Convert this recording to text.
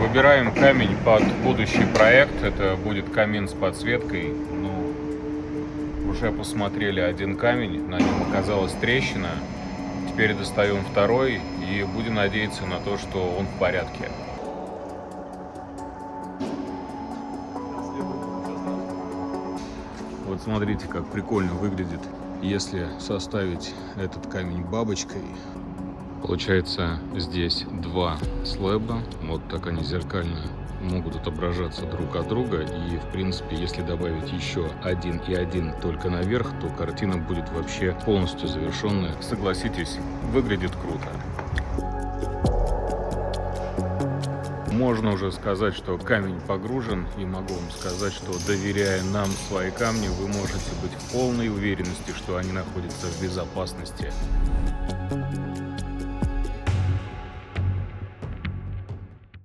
Выбираем камень под будущий проект. Это будет камин с подсветкой. Ну, уже посмотрели один камень, на нем оказалась трещина. Теперь достаем второй и будем надеяться на то, что он в порядке. Вот смотрите, как прикольно выглядит, если составить этот камень бабочкой. Получается, здесь два слэба, вот так они зеркально могут отображаться друг от друга. И, в принципе, если добавить еще один и один только наверх, то картина будет вообще полностью завершенная. Согласитесь, выглядит круто. Можно уже сказать, что камень погружен, и могу вам сказать, что, доверяя нам свои камни, вы можете быть в полной уверенности, что они находятся в безопасности.